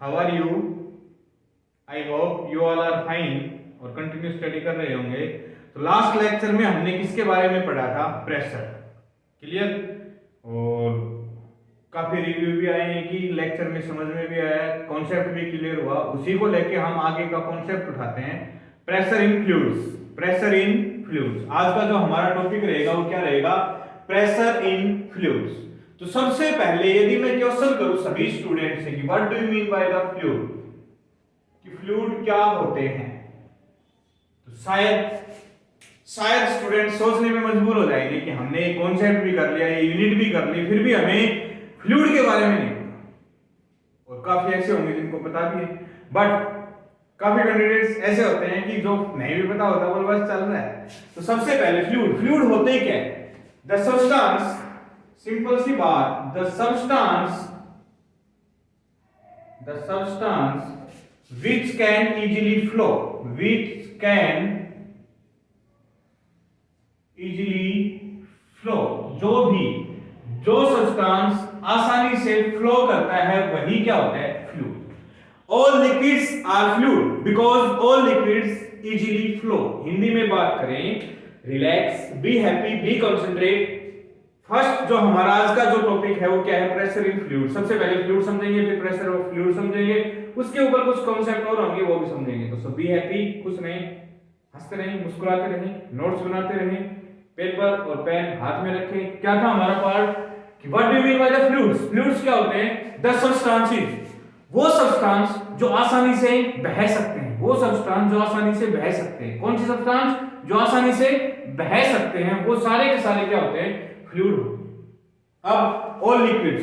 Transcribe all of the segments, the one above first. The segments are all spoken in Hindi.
How are you? I hope you all are fine और कंटिन्यू स्टडी कर रहे होंगे। तो लास्ट लेक्चर में हमने किसके बारे में पढ़ा था? प्रेशर। क्लियर? और काफी रिव्यू भी आए हैं कि लेक्चर में समझ में भी आया, कॉन्सेप्ट भी क्लियर हुआ। उसी को लेके हम आगे का कॉन्सेप्ट उठाते हैं, pressure in fluids. Pressure in fluids आज का जो हमारा टॉपिक रहेगा वो क्या रहेगा? Pressure in fluids. तो सबसे पहले यदि मैं क्वेश्चन करूं सभी स्टूडेंट से कि what do you mean by the fluid, कि फ्लूइड क्या होते हैं, तो शायद स्टूडेंट सोचने में मजबूर हो जाएंगे कि हमने एक कॉन्सेप्ट भी कर लिया, ये यूनिट भी कर ली, फिर भी हमें फ्लूइड के बारे में नहीं पता। और काफी ऐसे होंगे जिनको पता भी है, बट काफी कैंडिडेट्स ऐसे होते हैं कि जो नहीं भी पता होता वो बस चल रहा है। तो सबसे पहले फ्लूइड होते क्या है? द सब्सटेंस, सिंपल सी बात, the substance which can easily flow, जो सब्सटेंस आसानी से फ्लो करता है वही क्या होता है? Fluid. All liquids are fluid because all liquids easily flow. Hindi में बात करें, relax, be happy, be concentrate. First जो हमारा आज का जो टॉपिक है वो क्या है? Pressure in fluid. सबसे पहले फ्लूइड समझेंगे, फिर प्रेशर ऑफ फ्लूइड समझेंगे, उसके ऊपर कुछ कॉन्सेप्ट और होंगे वो भी समझेंगे। तो सब बी हैप्पी, खुश रहें, हंसते रहें, मुस्कुराते रहें, नोट्स बनाते रहें, पेपर और पेन हाथ में रखें। क्या था हमारा पार्ट कि what do you mean by the fluids? Fluids क्या होते हैं? द सब्सटेंसेस, वो सब्सटेंस जो आसानी से बह सकते हैं, वो सब्सटेंस जो आसानी से बह सकते हैं। कौन सी सब्सटेंस जो आसानी से बह सकते हैं? वो सारे के सारे क्या होते हैं? फ्लूइड। अब ऑल लिक्विड,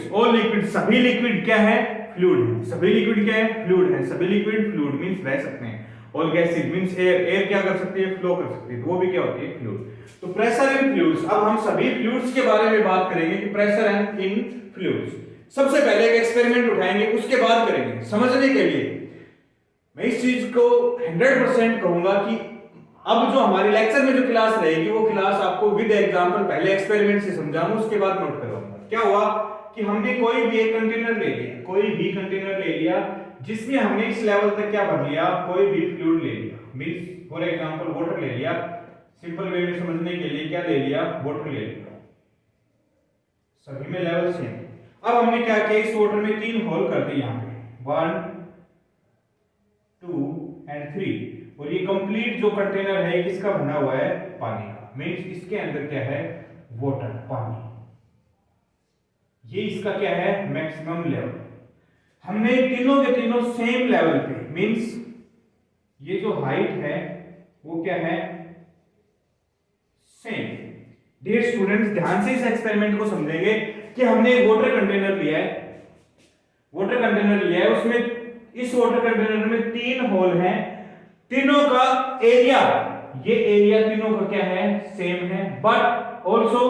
सभी लिक्विड क्या है? फ्लूइड है। सभी लिक्विड क्या है? फ्लूइड है। सभी लिक्विड फ्लूइड मींस बह सकते हैं। ऑल गैसेस मींस एयर क्या कर सकती है? फ्लो कर सकती है, तो वो भी क्या होती है? फ्लूइड। तो प्रेशर इन फ्लूइड्स, अब हम सभी फ्लूइड्स के बारे में बात करेंगे कि प्रेशर इन फ्लूइड्स। सबसे पहले एक एक्सपेरिमेंट उठाएंगे, उसके बाद करेंगे समझने के लिए। मैं इस चीज को 100% कहूंगा कि अब जो हमारी लेक्चर में जो क्लास रहेगी वो क्लास आपको विद एग्जांपल पहले एक्सपेरिमेंट से समझाऊंगा, उसके बाद नोट करवाऊंगा। क्या हुआ कि हमने कोई भी एक कंटेनर ले लिया, जिसमें हमने इस लेवल तक क्या भर लिया? कोई भी फ्लूइड ले लिया, मींस फॉर एग्जांपल वाटर ले लिया। सिंपल वे में समझने के लिए क्या ले लिया? वाटर ले लिया। सभी में लेवल सेम। अब हमने क्या किया? इस वाटर में 3 होल कर दिए, यहां पे 1 2 एंड 3। और ये कंप्लीट जो कंटेनर है किसका बना हुआ है? पानी का। मींस इसके अंदर क्या है? वाटर, पानी। ये इसका क्या है? Maximum level. हमने तीनों के तीनों सेम लेवल पे, मींस ये जो हाइट है वो क्या है? सेम। डियर स्टूडेंट्स, ध्यान से इस एक्सपेरिमेंट को समझेंगे कि हमने एक वाटर कंटेनर लिया है, उसमें इस वाटर कंटेनर में 3 होल हैं, तीनों का एरिया, ये एरिया तीनों का क्या है? सेम है, बट ऑल्सो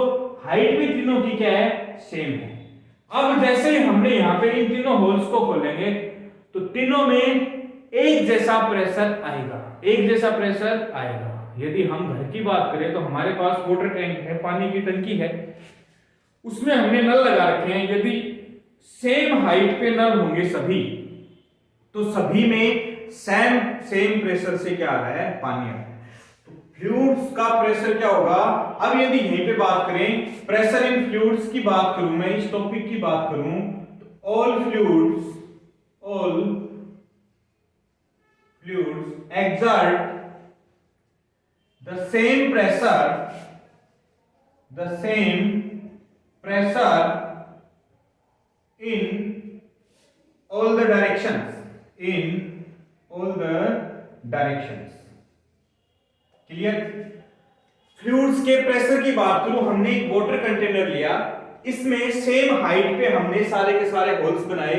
हाइट भी तीनों की क्या है? सेम है। अब जैसे ही हमने यहां पे इन तीनों होल्स को खोलेंगे तो तीनों में एक जैसा प्रेशर आएगा। यदि हम घर की बात करें तो हमारे पास वाटर टैंक है, पानी की टंकी है, उसमें हमने नल लगा रखे हैं। यदि सेम हाइट पे नल होंगे सभी, तो सभी में सेम प्रेशर से क्या आ रहा है? पानी आ रहा है। तो फ्लूइड्स का प्रेशर क्या होगा? अब यदि यहीं पे बात करें, प्रेशर इन फ्लूइड्स की बात करूं, मैं इस टॉपिक की बात करूं, तो all fluids exert the same pressure in all the directions, clear? Fluids के प्रेशर की बात करूं, हमने एक वाटर कंटेनर लिया, इसमें सेम हाइट पे हमने सारे के सारे होल्स बनाए।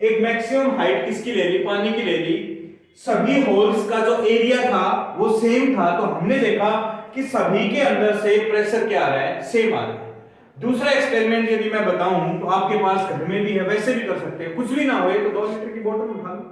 एक मैक्सिमम हाइट किसकी ले ली? पानी की ले ली। सभी होल्स का जो एरिया था वो सेम था, तो हमने देखा कि सभी के अंदर से प्रेशर क्या आ रहा है? सेम आ रहा है। दूसरा एक्सपेरिमेंट यदि मैं बताऊं तो आपके पास घर में भी है, वैसे भी कर सकते हैं। कुछ भी ना होए तो 2 लीटर की बोतल उठा लो,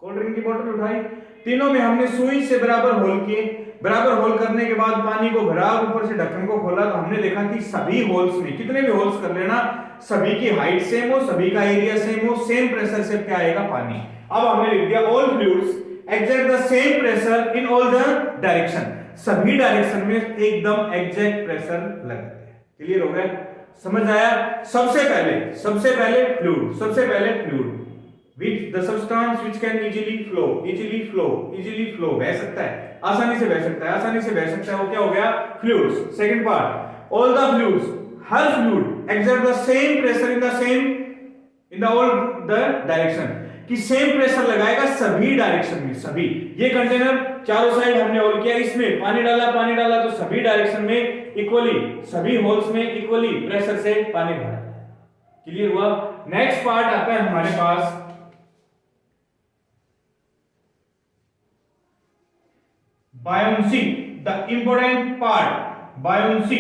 कोल्ड ड्रिंक की बोतल उठाई, तीनों में हमने सुई से बराबर होल किए, बराबर होल करने के बाद पानी को भरा और ऊपर से ढक्कन को खोला, तो हमने देखा कि सभी होल्स में, कितने भी होल्स कर लेना, सभी की हाइट सेम हो, सभी का एरिया सेम हो, सेम प्रेशर से क्या आएगा, पानी। अब हमने लिख दिया all fluids exert the same pressure in all the direction, सभी डायरेक्शन में एकदम एग्जैक्ट प्रेशर लगता है। क्लियर हो गया, समझ आया। सबसे पहले fluid which the substance which can easily flow बह सकता है, आसानी से बह सकता है, वो क्या हो गया, fluids. Second part, all the fluids, her fluid exert the same pressure in the all the direction, कि सेम प्रेशर लगाएगा सभी डायरेक्शन में, सभी। ये कंटेनर चारों साइड हमने होल किया, इसमें पानी डाला तो सभी डायरेक्शन में इक्वली, सभी होल्स में इक्वली प्रेशर से पानी भरा। क्लियर हुआ। नेक्स्ट पार्ट आता है हमारे पास buoyancy, the important part buoyancy.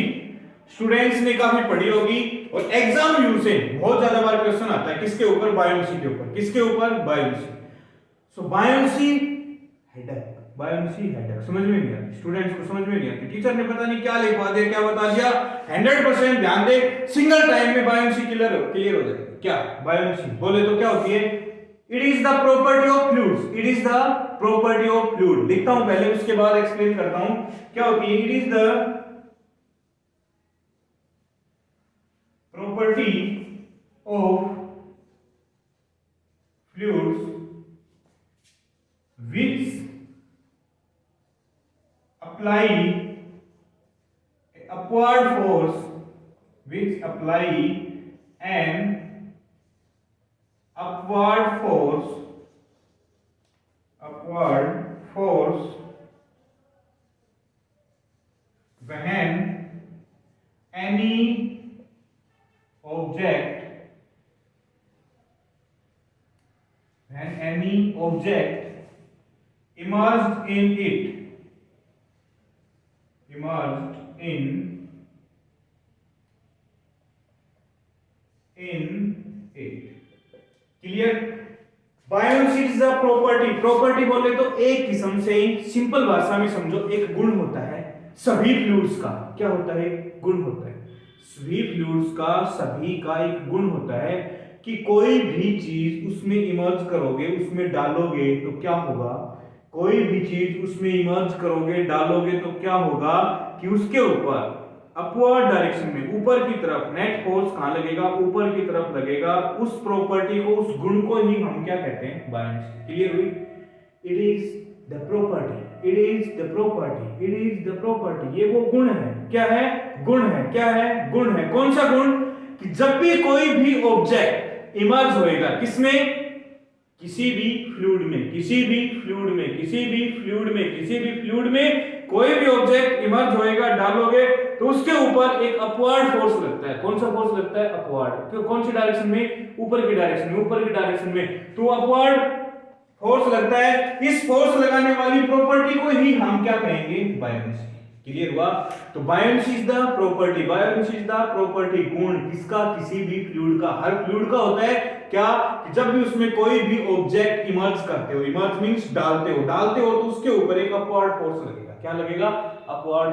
Students ने काफी पढ़ी होगी और एग्जाम व्यू से बहुत ज्यादा बार क्वेश्चन आता है, किसके ऊपर, बायोन्सी के ऊपर। किसके ऊपर, बायोन्सी। सो बायोन्सी हेडेक समझ में नहीं आती, स्टूडेंट्स को समझ में नहीं आती, टीचर ने पता नहीं क्या लिखवा दिया, क्या बता दिया। 100% ध्यान दे, सिंगल टाइम में बायोन्सी क्लियर हो जाएगी। क्या बायोन्सी बोले तो क्या होती है, it is the property of fluids, it is the property of fluid. लिखता हूं पहले, उसके बाद एक्सप्लेन करता हूं क्या होती है। It is the property of fluids which apply upward force, when any object immersed in it clear. Buoyancy is the property बोले तो एक किस्म से, सिंपल भाषा में समझो, एक गुण होता है सभी फ्लूइड्स का। क्या होता है, गुण होता है सभी फ्लूइड्स का, सभी का एक गुण होता है कि कोई भी चीज उसमें इमर्ज करोगे, उसमें डालोगे तो क्या होगा, कोई भी चीज उसमें इमर्ज करोगे, डालोगे तो क्या होगा कि उसके ऊपर अपवर्ड डायरेक्शन में, ऊपर की तरफ नेट फोर्स कहां लगेगा, ऊपर की तरफ लगेगा। उस प्रॉपर्टी को, उस गुण को ही हम क्या कहते हैं, बायोन्सी। क्लियर हुई। इट इज द प्रॉपर्टी, ये वो गुण है। क्या है, गुण है। क्या है, गुण है। कौन सा गुण, कि जब भी कोई भी ऑब्जेक्ट इमर्ज होएगा, किसमें, किसी भी फ्लूइड में कोई भी ऑब्जेक्ट इमर्ज होएगा, डालोगे तो उसके ऊपर एक अपवर्ड फोर्स लगता है। कौन सा फोर्स लगता है, अपवर्ड। कौन सी डायरेक्शन में, ऊपर की डायरेक्शन में, तो अपवर्ड फोर्स लगता है। इस फोर्स लगाने वाली प्रॉपर्टी को ही हम क्या कहेंगे, बायोन्सी। क्लियर हुआ। तो बायोन्सी इज द प्रॉपर्टी, गुण किसका, किसी भी फ्लूइड का। हर फ्लूइड का होता है क्या, कि जब भी उसमें कोई भी ऑब्जेक्ट इमर्ज करते हो, इमर्ज मींस डालते हो तो उसके ऊपर एक अपवर्ड फोर्स लगेगा। क्या लगेगा, अपवर्ड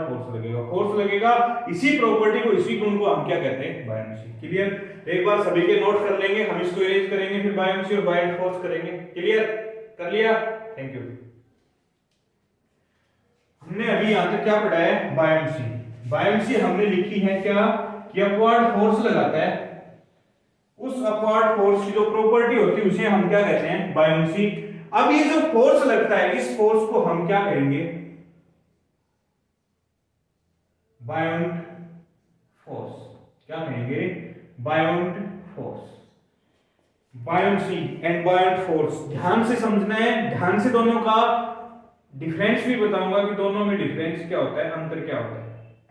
फोर्स लगेगा। इसी प्रॉपर्टी को, इसी गुण को हम क्या कहते हैं, बायोन्सी। क्लियर। एक बार सभी के नोट कर लेंगे, हम इसको इरेज करेंगे, फिर बायोन्सी और बायोन्ट फोर्स करेंगे। क्लियर कर लिया, थैंक यू। हमने अभी यहां तक क्या पढ़ा है, बायोन्सी हमने लिखी है क्या, कि अपवर्ड फोर्स लगाता है, उस अपवर्ड फोर्स की जो प्रॉपर्टी होती है उसे हम क्या कहते हैं, बायोन्सी। अब ये जो फोर्स लगता है, इस फोर्स को हम क्या कहेंगे, बायोन्ट फोर्स। क्या कहेंगे, बायोन्ट फोर्स। बायोन्सी एंड बायोन्ट फोर्स ध्यान से समझना है, ध्यान से दोनों का डिफरेंस भी बताऊंगा कि दोनों में डिफरेंस क्या होता है, अंतर क्या होता है।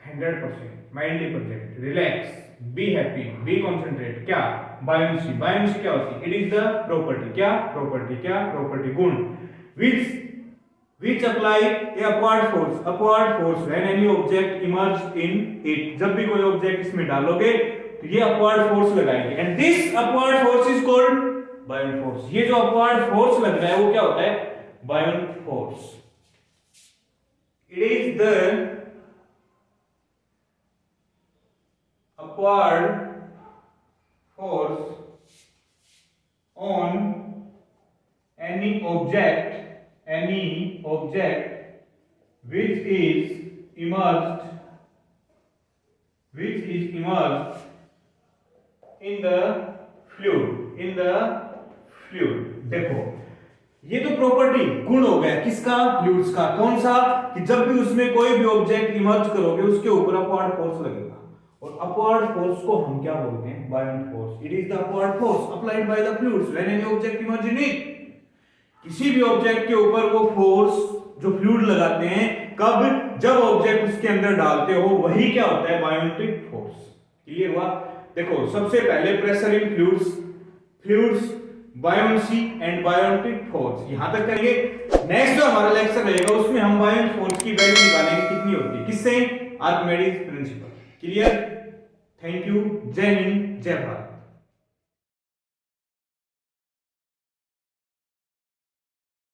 100% mindly project, relax, be happy, be concentrate. क्या, बायोन्सी क्या होती है, इट इज द प्रॉपर्टी। क्या प्रॉपर्टी, गुण, which apply a upward force when any object emerged in it। जब भी कोई ऑब्जेक्ट इसमें डालोगे तो ये अपवर्ड फोर्स लगाएंगे, and this upward force is called buoyant force. ये जो अपवर्ड फोर्स लग रहा है वो क्या होता है, बायोन्ट force. It is the upward force on any object which is immersed in the fluid. देखो, ये तो प्रॉपर्टी गुण हो गया किसका? फ्लूइड्स का। कौन सा? कि जब भी उसमें कोई भी ऑब्जेक्ट इमर्ज करोगे उसके ऊपर अपवर्ड फोर्स लगेगा, और अपवर्ड फोर्स को हम क्या बोलते हैं? बायोंट force. It is the upward force applied by the fluids when any object emerge in it. किसी भी ऑब्जेक्ट के ऊपर वो फोर्स जो फ्लूइड लगाते हैं, कब? जब ऑब्जेक्ट उसके अंदर डालते हो, वही क्या होता है? Biometric force. क्लियर हुआ? देखो, सबसे पहले pressure in fluids, buoyancy and biometric force, यहां तक करेंगे। नेक्स्ट जो हमारा लेक्चर रहेगा उसमें हम बायोंट फोर्स की वैल्यू निकालेंगे कितनी होती है, किससे? Archimedes principal. Clear? Thank you. जय हिंद, जय भारत।